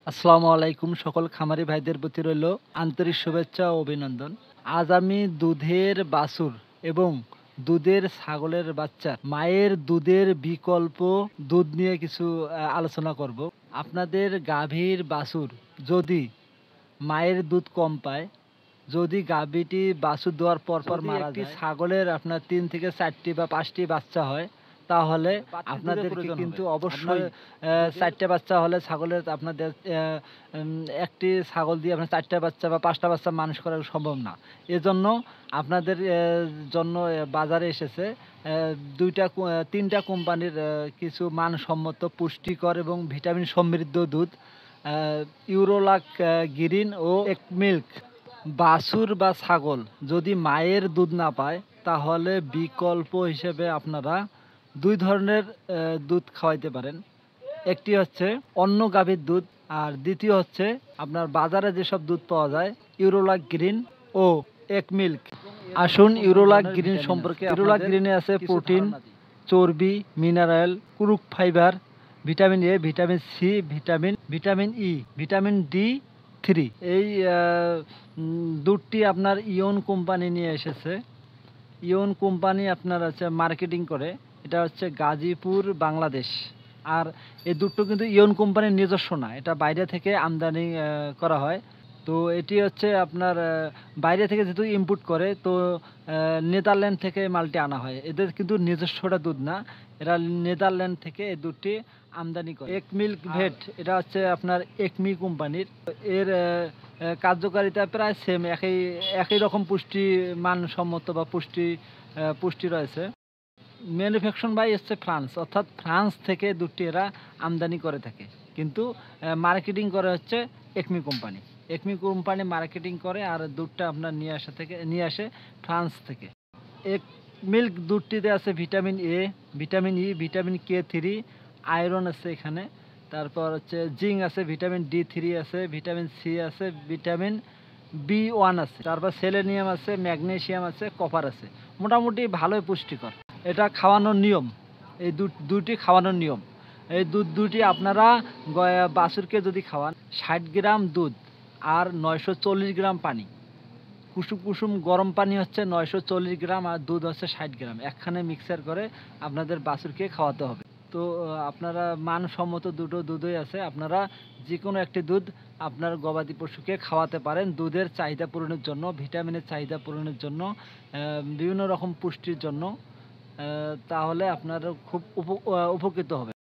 আসসালামু আলাইকুম সকল খামারি ভাইদের প্রতি রইল আন্তরিক শুভেচ্ছা ও অভিনন্দন। আজ আমি দুধের বাছুর এবং দুধের ছাগলের বাচ্চা মায়ের দুধের বিকল্প দুধ নিয়ে কিছু আলোচনা করব। আপনাদের গাভীর বাছুর যদি মায়ের দুধ কম পায়, যদি গাভীটি বাছুর দেওয়ার পর মারা যায়, ছাগলের আপনার ৩ থেকে ৪টি বা ৫টি বাচ্চা হয়, তাহলে আপনাদেরকে কিন্তু অবশ্যই ৪টা বাচ্চা হলে ছাগলের আপনাদের একটি ছাগল দিয়ে আপনার ৪টা বাচ্চা বা ৫টা বাচ্চা মানুষ করা সম্ভব না। এজন্য আপনাদের জন্য বাজারে এসেছে ৩টা কোম্পানির কিছু মানসম্মত পুষ্টিকর এবং ভিটামিন সমৃদ্ধ দুধ, ইউরোলাক গ্রিন ও এক মিল্ক। বাছুর বা ছাগল যদি মায়ের দুধ না পায়, তাহলে বিকল্প হিসেবে আপনারা ২ ধরনের দুধ খাওয়াইতে পারেন। একটি হচ্ছে অন্য গাভীর দুধ, আর দ্বিতীয় হচ্ছে আপনার বাজারে যেসব দুধ পাওয়া যায় ইউরোলাক গ্রিন ও এক মিল্ক। আসুন ইউরোলাক গ্রিন সম্পর্কে। ইউরোলাক গ্রিনে আছে প্রোটিন, চর্বি, mineral, crude fibre, vitamin A, vitamin C, vitamin E, vitamin D three. এই দুধটি আপনার ইয়ন কোম্পানি নিয়ে এসেছে। ইয়ন কোম্পানি আপনার হচ্ছে মার্কেটিং করে, এটা হচ্ছে গাজীপুর, বাংলাদেশ। আর এই দুধটা কিন্তু ইয়ন কোম্পানির নিজস্ব না, এটা বাইরে থেকে আমদানি করা হয়। তো এটি হচ্ছে আপনার বাইরে থেকে যেহেতু ইম্পোর্ট করে, তো নেদারল্যান্ড থেকে মালটি আনা হয়। এদের কিন্তু নিজস্বটা দুধ না, এরা নেদারল্যান্ড থেকে এই দুধটি আমদানি করে। এক মিল্ক ভেট, এটা হচ্ছে আপনার একমি কোম্পানির। এর কার্যকারিতা প্রায় সেম, একই রকম পুষ্টি মানসম্মত বা পুষ্টি রয়েছে। ম্যানুফ্যাকচার বাই হচ্ছে ফ্রান্স, অর্থাৎ ফ্রান্স থেকে দুধটি এরা আমদানি করে থাকে, কিন্তু মার্কেটিং করে হচ্ছে Acme company. Acme company marketing করে, আর দুধটা আপনার নিয়ে আসে ফ্রান্স থেকে। এক মিল্ক দুধটিতে আছে vitamin A, vitamin E, vitamin K3, iron আছে এখানে, তারপর হচ্ছে জিঙ্ক আছে, ভিটামিন ডি3 আছে, ভিটামিন সি আছে, ভিটামিন বি1 আছে, তারপর সেলেনিয়াম আছে, ম্যাগনেসিয়াম আছে, কপার আছে। মোটামুটি ভালোই পুষ্টিকর। এটা খাওয়ানোর নিয়ম, এই দুধটি খাওয়ানোর নিয়ম। এই দুধটি আপনারা বাছুরকে যদি খাওয়ান ৬০ গ্রাম দুধ আর ৯৪০ গ্রাম পানি, কুসুম কুসুম গরম পানি হচ্ছে ৯৪০ গ্রাম, আর দুধ হচ্ছে ৬০ গ্রাম, একখানে মিক্সার করে আপনাদের বাছুরকে খাওয়াতে হবে। তো আপনারা মানসম্মত দুটো দুধই আছে, আপনারা যে কোনো একটি দুধ আপনার গবাদি পশুকে খাওয়াতে পারেন দুধের চাহিদা পূরণের জন্য, ভিটামিনের চাহিদা পূরণের জন্য, বিভিন্ন রকম পুষ্টির জন্য। তাহলে আপনারা খুব উপকৃত হবে।